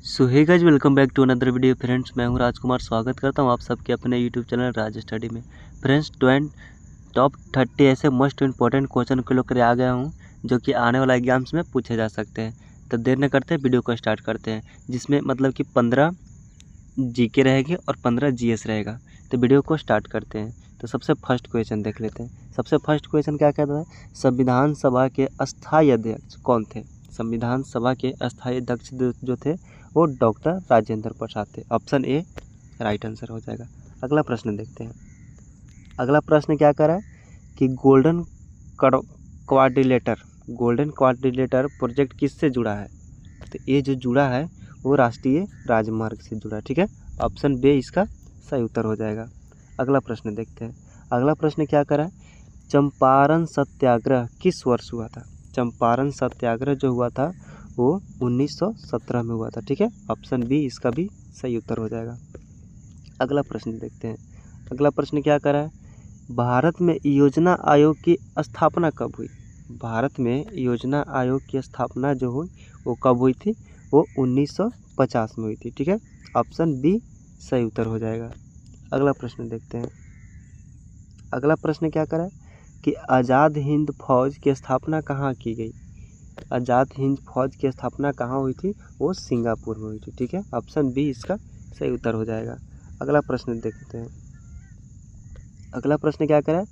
So hey guys, welcome back to another video. Friends, मैं हूं राजकुमार। स्वागत करता हूं आप सबके अपने यूट्यूब चैनल राज स्टडी में। फ्रेंड्स, टॉप 30 ऐसे मोस्ट इंपॉर्टेंट क्वेश्चन को लेकर आ गया हूं जो कि आने वाला एग्जाम्स में पूछे जा सकते हैं। तो देर न करते वीडियो को स्टार्ट करते हैं, जिसमें मतलब कि 15 जीके रहेगी और 15 जीएस रहेगा। तो वीडियो को स्टार्ट करते हैं। तो सबसे फर्स्ट क्वेश्चन देख लेते हैं। सबसे फर्स्ट क्वेश्चन क्या कहता है? संविधान सभा के अस्थायी अध्यक्ष कौन थे? संविधान सभा के अस्थायी अध्यक्ष जो थे वो डॉक्टर राजेंद्र प्रसाद थे। ऑप्शन ए राइट आंसर हो जाएगा। अगला प्रश्न देखते हैं। अगला प्रश्न क्या कर रहा है कि गोल्डन क्वाड्रिलेटर प्रोजेक्ट किससे जुड़ा है? तो ये जो जुड़ा है वो राष्ट्रीय राजमार्ग से जुड़ा है। ठीक है, ऑप्शन बी इसका सही उत्तर हो जाएगा। अगला प्रश्न देखते हैं। अगला प्रश्न क्या कर रहा है? चंपारण सत्याग्रह किस वर्ष हुआ था? चंपारण सत्याग्रह जो हुआ था वो 1917 में हुआ था। ठीक है, ऑप्शन बी इसका भी सही उत्तर हो जाएगा। अगला प्रश्न देखते हैं। अगला प्रश्न क्या कर रहा है? भारत में योजना आयोग की स्थापना कब हुई? भारत में योजना आयोग की स्थापना जो हुई वो कब हुई थी? वो 1950 में हुई थी। ठीक है, ऑप्शन बी सही उत्तर हो जाएगा। अगला प्रश्न देखते हैं। अगला प्रश्न क्या कर रहा है कि आज़ाद हिंद फौज की स्थापना कहाँ की गई? आज़ाद हिंद फौज की स्थापना कहाँ हुई थी? वो सिंगापुर में हुई थी। ठीक है, ऑप्शन बी इसका सही उत्तर हो जाएगा। अगला प्रश्न देखते हैं। अगला प्रश्न क्या करें?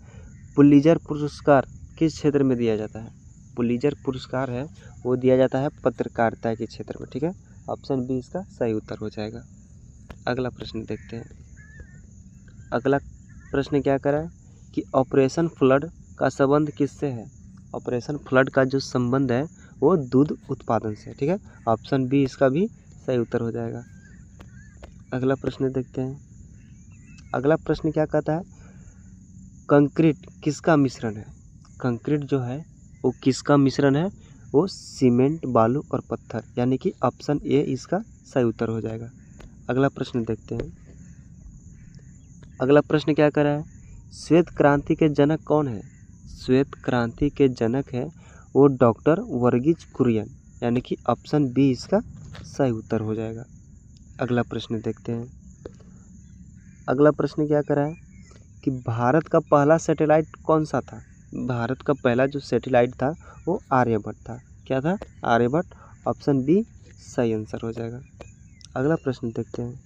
पुलित्जर पुरस्कार किस क्षेत्र में दिया जाता है? पुलित्जर पुरस्कार है वो दिया जाता है पत्रकारिता के क्षेत्र में। ठीक है, ऑप्शन बी इसका सही उत्तर हो जाएगा। अगला प्रश्न देखते हैं। अगला प्रश्न क्या करा है कि ऑपरेशन फ्लड का संबंध किससे है? ऑपरेशन फ्लड का जो संबंध है वो दूध उत्पादन से। ठीक है, ऑप्शन बी इसका भी सही उत्तर हो जाएगा। अगला प्रश्न देखते हैं। अगला प्रश्न क्या कहता है? कंक्रीट किसका मिश्रण है? कंक्रीट जो है वो किसका मिश्रण है? वो सीमेंट, बालू और पत्थर, यानी कि ऑप्शन ए इसका सही उत्तर हो जाएगा। अगला प्रश्न देखते हैं। अगला प्रश्न क्या कर रहा है? श्वेत क्रांति के जनक कौन है? श्वेत क्रांति के जनक है वो डॉक्टर वर्गीज कुरियन, यानी कि ऑप्शन बी इसका सही उत्तर हो जाएगा। अगला प्रश्न देखते हैं। अगला प्रश्न क्या कर रहा है कि भारत का पहला सैटेलाइट कौन सा था? भारत का पहला जो सैटेलाइट था वो आर्यभट्ट था। क्या था? आर्यभट्ट, ऑप्शन बी सही आंसर हो जाएगा। अगला प्रश्न देखते हैं।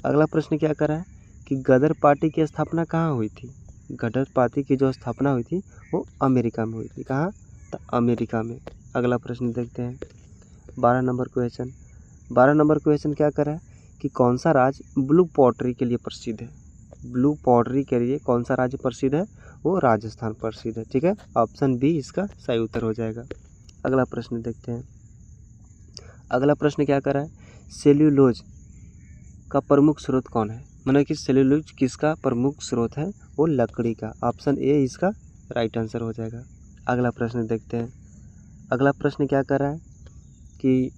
अगला प्रश्न क्या कर रहा है कि गदर पार्टी की स्थापना कहाँ हुई थी? गदर पार्टी की जो स्थापना हुई थी वो अमेरिका में हुई थी। कहाँ? तो अमेरिका में। अगला प्रश्न देखते हैं। 12 नंबर क्वेश्चन। 12 नंबर क्वेश्चन क्या कर रहा है कि कौन सा राज्य ब्लू पॉटरी के लिए प्रसिद्ध है? ब्लू पॉटरी के लिए कौन सा राज्य प्रसिद्ध है? वो राजस्थान प्रसिद्ध है। ठीक है, ऑप्शन बी इसका सही उत्तर हो जाएगा। अगला प्रश्न देखते हैं। अगला प्रश्न क्या कर रहा है? सेल्यूलोज का प्रमुख स्रोत कौन है? मतलब कि सेल्यूलोज किसका प्रमुख स्रोत है? वो लकड़ी का। ऑप्शन ए इसका राइट आंसर हो जाएगा। अगला प्रश्न देखते हैं। अगला प्रश्न क्या कर रहा है कि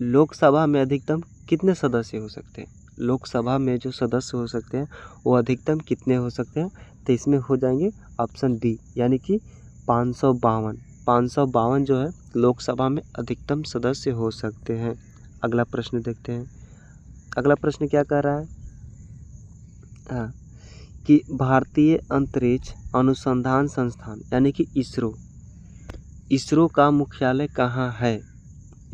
लोकसभा में अधिकतम कितने सदस्य हो सकते हैं? लोकसभा में जो सदस्य हो सकते हैं वो अधिकतम कितने हो सकते हैं? तो इसमें हो जाएंगे ऑप्शन बी, यानी कि 552। 552 जो है लोकसभा में अधिकतम सदस्य हो सकते हैं। अगला प्रश्न देखते हैं। अगला प्रश्न क्या कह रहा है? हाँ, कि भारतीय अंतरिक्ष अनुसंधान संस्थान यानी कि इसरो का मुख्यालय कहाँ है?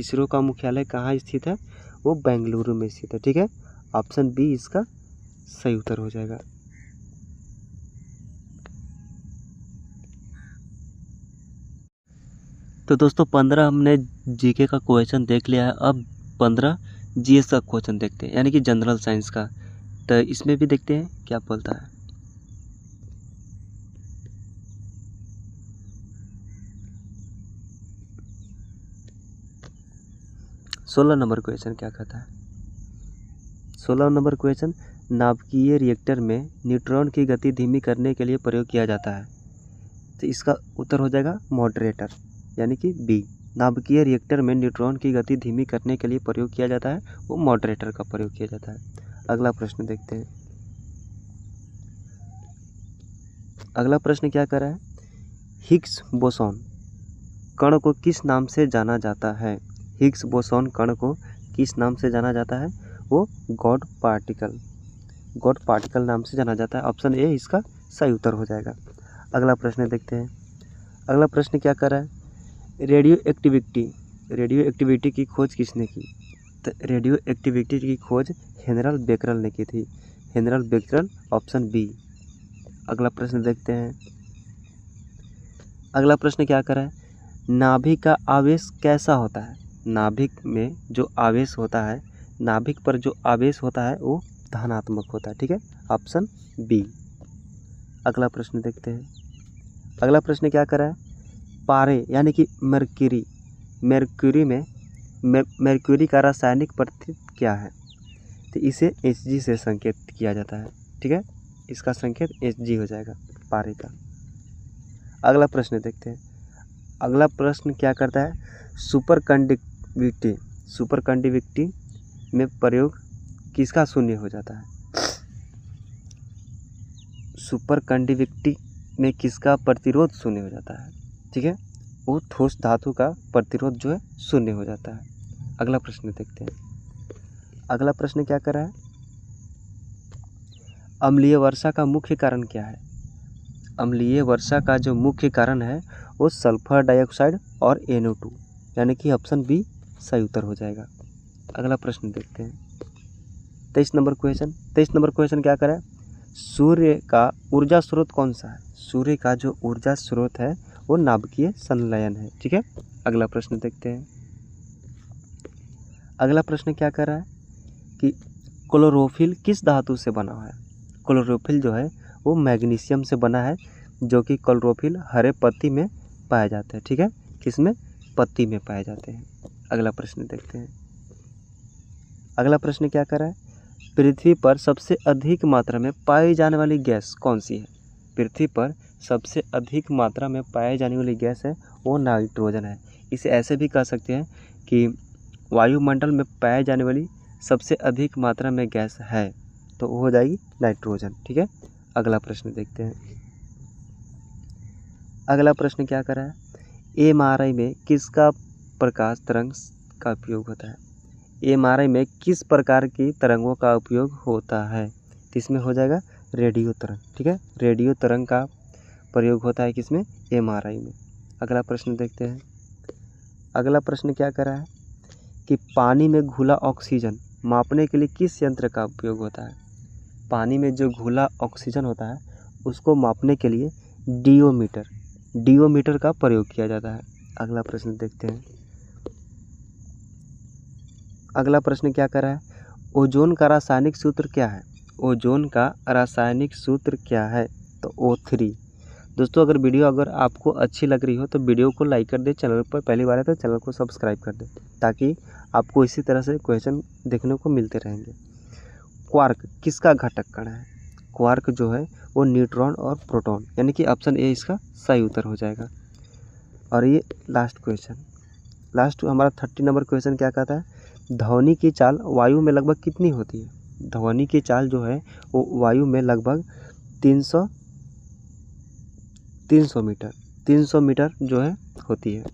इसरो का मुख्यालय कहाँ स्थित है? वो बेंगलुरु में स्थित है। ठीक है, ऑप्शन बी इसका सही उत्तर हो जाएगा। तो दोस्तों 15 हमने जीके का क्वेश्चन देख लिया है। अब 15 जीएस का क्वेश्चन देखते हैं, यानी कि जनरल साइंस का। तो इसमें भी देखते हैं क्या बोलता है। 16 नंबर क्वेश्चन क्या कहता है? 16 नंबर क्वेश्चन, नाभिकीय रिएक्टर में न्यूट्रॉन की गति धीमी करने के लिए प्रयोग किया जाता है। तो इसका उत्तर हो जाएगा मॉडरेटर, यानी कि बी। नाभिकीय रिएक्टर में न्यूट्रॉन की गति धीमी करने के लिए प्रयोग किया जाता है वो मॉडरेटर का प्रयोग किया जाता है। अगला प्रश्न देखते हैं। अगला प्रश्न क्या कर रहा है? हिग्स बोसॉन कण को किस नाम से जाना जाता है? हिग्स बोसॉन कण को किस नाम से जाना जाता है? वो गॉड पार्टिकल नाम से जाना जाता है। ऑप्शन ए इसका सही उत्तर हो जाएगा। अगला प्रश्न देखते हैं। अगला प्रश्न क्या कर रहा है? रेडियो एक्टिविटी की खोज किसने की? तो रेडियो एक्टिविटी की खोज हेनरल बेकरल ने की थी। हेनरल बेकरल, ऑप्शन बी। अगला प्रश्न देखते हैं। अगला प्रश्न क्या कर रहा है? नाभिक का आवेश कैसा होता है? नाभिक में जो आवेश होता है, नाभिक पर जो आवेश होता है वो धनात्मक होता है। ठीक है, ऑप्शन बी। अगला प्रश्न देखते हैं। अगला प्रश्न क्या कर रहा है? पारे यानी कि मर्क्यूरी का रासायनिक प्रतीक क्या है? तो इसे Hg से संकेत किया जाता है। ठीक है, इसका संकेत Hg हो जाएगा पारे का। अगला प्रश्न देखते हैं। अगला प्रश्न क्या करता है? सुपरकंडक्टिविटी में प्रयोग किसका शून्य हो जाता है? सुपरकंडक्टिविटी में किसका प्रतिरोध शून्य हो जाता है? ठीक है, वो ठोस धातु का प्रतिरोध जो है शून्य हो जाता है। अगला प्रश्न देखते हैं। अगला प्रश्न क्या कर रहा है? अम्लीय वर्षा का मुख्य कारण क्या है? अम्लीय वर्षा का जो मुख्य कारण है वो सल्फर डाइऑक्साइड और NO2, यानी कि ऑप्शन बी सही उत्तर हो जाएगा। अगला प्रश्न देखते हैं। 23 नंबर क्वेश्चन क्या कर रहा है? सूर्य का ऊर्जा स्रोत कौन सा है? सूर्य का जो ऊर्जा स्रोत है वो नाभिकीय संलयन है। ठीक है, अगला प्रश्न देखते हैं। अगला प्रश्न क्या कर रहा है कि क्लोरोफिल किस धातु से बना हुआ है? क्लोरोफिल जो है वो मैग्नीशियम से बना है, जो कि क्लोरोफिल हरे पत्ती में पाए जाते हैं। ठीक है, किसमें? पत्ती में पाए जाते हैं। अगला प्रश्न देखते हैं। अगला प्रश्न क्या कर रहा है? पृथ्वी पर सबसे अधिक मात्रा में पाई जाने वाली गैस कौन सी है? पृथ्वी पर सबसे अधिक मात्रा में पाई जाने वाली गैस है वो नाइट्रोजन है। इसे ऐसे भी कह सकते हैं कि वायुमंडल में पाई जाने वाली सबसे अधिक मात्रा में गैस है तो वो हो जाएगी नाइट्रोजन। ठीक है, अगला प्रश्न देखते हैं। अगला प्रश्न क्या कर रहा है? MRI में किसका प्रकाश तरंग का उपयोग होता है? MRI में किस प्रकार की तरंगों का उपयोग होता है? तो इसमें हो जाएगा रेडियो तरंग। ठीक है, रेडियो तरंग का प्रयोग होता है किसमें? MRI में। अगला प्रश्न देखते हैं। अगला प्रश्न क्या कर रहा है कि पानी में घुला ऑक्सीजन मापने के लिए किस यंत्र का उपयोग होता है? पानी में जो घुला ऑक्सीजन होता है उसको मापने के लिए डियोमीटर का प्रयोग किया जाता है। अगला प्रश्न देखते हैं। अगला प्रश्न क्या कर रहा है? ओजोन का रासायनिक सूत्र क्या है? ओजोन का रासायनिक सूत्र क्या है? तो O3। दोस्तों, अगर वीडियो आपको अच्छी लग रही हो तो वीडियो को लाइक कर दे। चैनल पर पहली बार है तो चैनल को सब्सक्राइब कर दे, ताकि आपको इसी तरह से क्वेश्चन देखने को मिलते रहेंगे। क्वार्क किसका घटक कण है? क्वार्क जो है वो न्यूट्रॉन और प्रोटॉन, यानी कि ऑप्शन ए इसका सही उत्तर हो जाएगा। और ये लास्ट हमारा 30 नंबर क्वेश्चन क्या कहता है? ध्वनि की चाल वायु में लगभग कितनी होती है? ध्वनि की चाल जो है वो वायु में लगभग 300 मीटर जो है होती है।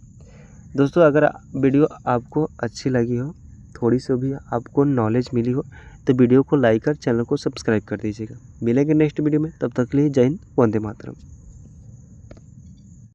दोस्तों, अगर वीडियो आपको अच्छी लगी हो, थोड़ी सी भी आपको नॉलेज मिली हो, तो वीडियो को लाइक कर चैनल को सब्सक्राइब कर दीजिएगा। मिलेंगे नेक्स्ट वीडियो में, तब तक के लिए जय हिंद, वंदे मातरम।